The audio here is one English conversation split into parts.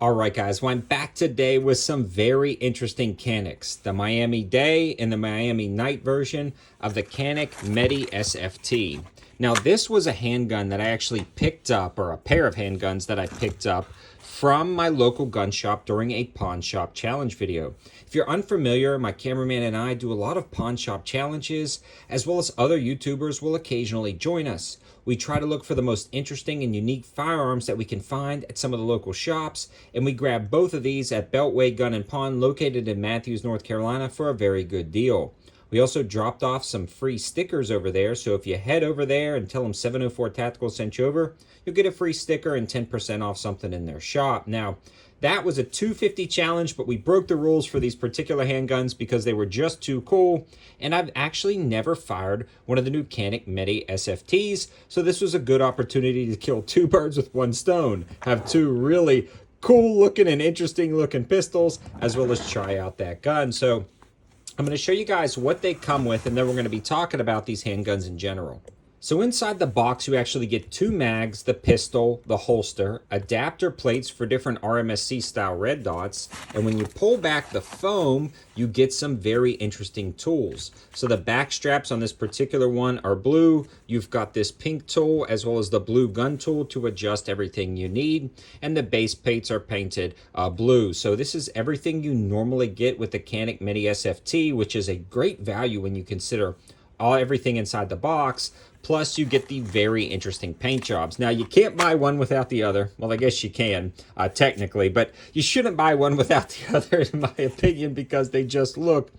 All right, guys, well, I'm back today with some very interesting Caniks, the Miami Day and the Miami Night version of the Canik METE SFT. Now, this was a handgun that I actually picked up, or a pair of handguns that I picked up from my local gun shop during a pawn shop challenge video. If you're unfamiliar, my cameraman and I do a lot of pawn shop challenges, as well as other YouTubers will occasionally join us. We try to look for the most interesting and unique firearms that we can find at some of the local shops, and we grab both of these at Beltway Gun and Pawn located in Matthews, North Carolina for a very good deal. We also dropped off some free stickers over there, so if you head over there and tell them 704 Tactical sent you over, you'll get a free sticker and 10% off something in their shop. Now, that was a $250 challenge, but we broke the rules for these particular handguns because they were just too cool, and I've actually never fired one of the new Canik METE SFTs, so this was a good opportunity to kill two birds with one stone. Have two really cool looking and interesting looking pistols, as well as try out that gun. So I'm going to show you guys what they come with, and then we're going to be talking about these handguns in general. So inside the box, you actually get two mags, the pistol, the holster, adapter plates for different RMSC style red dots, and when you pull back the foam, you get some very interesting tools. So the back straps on this particular one are blue. You've got this pink tool as well as the blue gun tool to adjust everything you need, and the base plates are painted blue. So this is everything you normally get with the Canik METE SFT, which is a great value when you consider everything inside the box. Plus, you get the very interesting paint jobs. Now, you can't buy one without the other. Well, I guess you can, technically, but you shouldn't buy one without the other, in my opinion, because they just look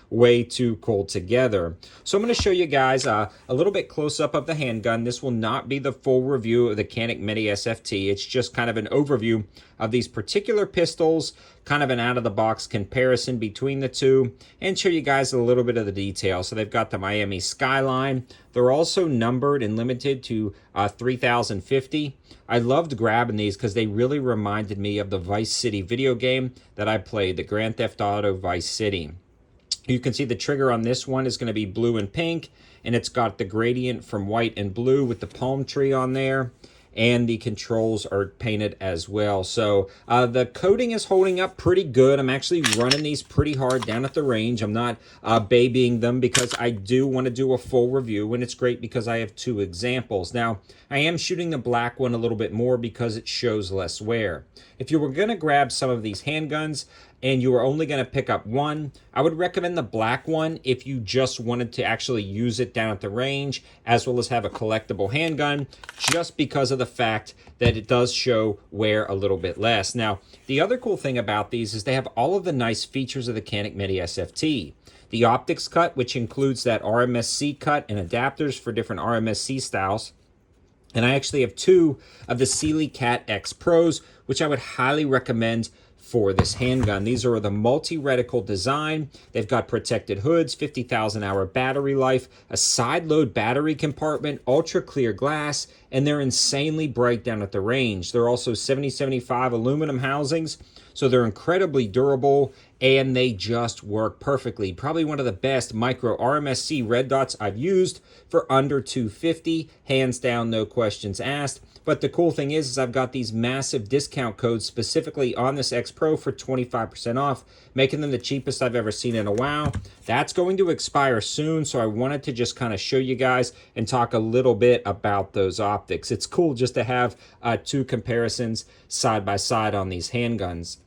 way too cool together. So I'm going to show you guys a little bit close up of the handgun. This will not be the full review of the Canik METE SFT. It's just kind of an overview of these particular pistols, kind of an out of the box comparison between the two, and show you guys a little bit of the detail. So they've got the Miami Skyline. They're also numbered and limited to 3050. I loved grabbing these because they really reminded me of the Vice City video game that I played, the Grand Theft Auto Vice City. You can see the trigger on this one is going to be blue and pink, and it's got the gradient from white and blue with the palm tree on there, and the controls are painted as well. So the coating is holding up pretty good. I'm actually running these pretty hard down at the range. I'm not babying them because I do want to do a full review, and it's great because I have two examples. Now, I am shooting the black one a little bit more because it shows less wear. If you were going to grab some of these handguns, and you are only going to pick up one, I would recommend the black one if you just wanted to actually use it down at the range, as well as have a collectible handgun, just because of the fact that it does show wear a little bit less. Now, the other cool thing about these is they have all of the nice features of the Canik METE SFT. The optics cut, which includes that RMSC cut and adapters for different RMSC styles. And I actually have two of the Sealy Cat X Pros, which I would highly recommend for this handgun. These are the multi-reticle design. They've got protected hoods, 50,000 hour battery life, a side load battery compartment, ultra clear glass, and they're insanely bright down at the range. They're also 7075 aluminum housings, so they're incredibly durable, and they just work perfectly. Probably one of the best micro RMSC red dots I've used for under $250, hands down, no questions asked. But the cool thing is I've got these massive discount codes specifically on this X Pro for 25% off, making them the cheapest I've ever seen in a while. That's going to expire soon, so I wanted to just kind of show you guys and talk a little bit about those optics. It's cool just to have two comparisons side by side on these handguns.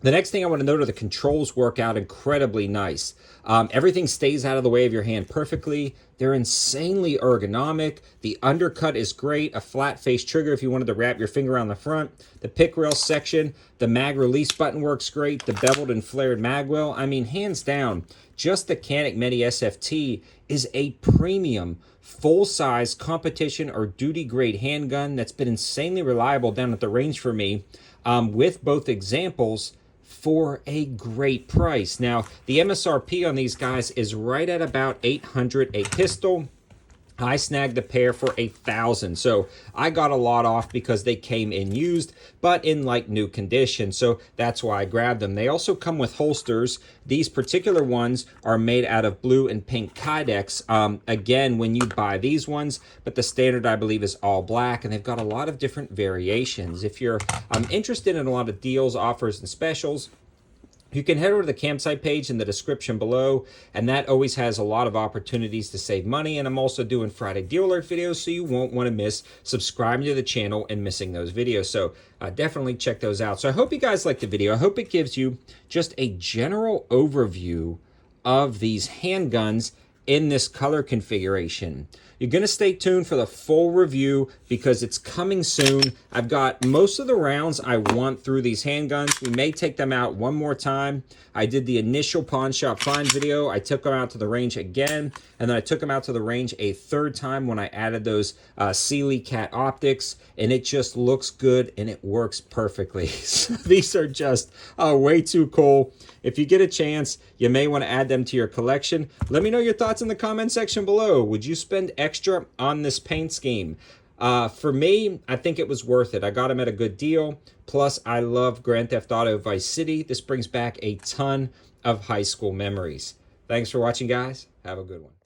The next thing I want to note are the controls work out incredibly nice. Everything stays out of the way of your hand perfectly. They're insanely ergonomic. The undercut is great. A flat face trigger if you wanted to wrap your finger around the front. The pick rail section, the mag release button works great. The beveled and flared mag well. I mean, hands down, just the Canik METE SFT is a premium, full-size competition or duty-grade handgun that's been insanely reliable down at the range for me, with both examples for a great price. Now, the MSRP on these guys is right at about $800 a pistol. I snagged the pair for $1,000, so I got a lot off because they came in used, but in like new condition, so that's why I grabbed them. They also come with holsters. These particular ones are made out of blue and pink Kydex. Again, when you buy these ones, but the standard I believe is all black, and they've got a lot of different variations. If you're interested in a lot of deals, offers, and specials, you can head over to the campsite page in the description below, and that always has a lot of opportunities to save money. And I'm also doing Friday deal alert videos, so you won't want to miss subscribing to the channel and missing those videos. So definitely check those out. So I hope you guys liked the video. I hope it gives you just a general overview of these handguns in this color configuration. You're going to stay tuned for the full review because it's coming soon. I've got most of the rounds I want through these handguns. We may take them out one more time. I did the initial pawn shop find video. I took them out to the range again, and then I took them out to the range a third time when I added those Sealy Cat optics, and it just looks good and it works perfectly. So these are just way too cool. If you get a chance, you may want to add them to your collection. Let me know your thoughts in the comment section below. Would you spend extra on this paint scheme? For me, I think it was worth it. I got them at a good deal. Plus, I love Grand Theft Auto Vice City. This brings back a ton of high school memories. Thanks for watching, guys. Have a good one.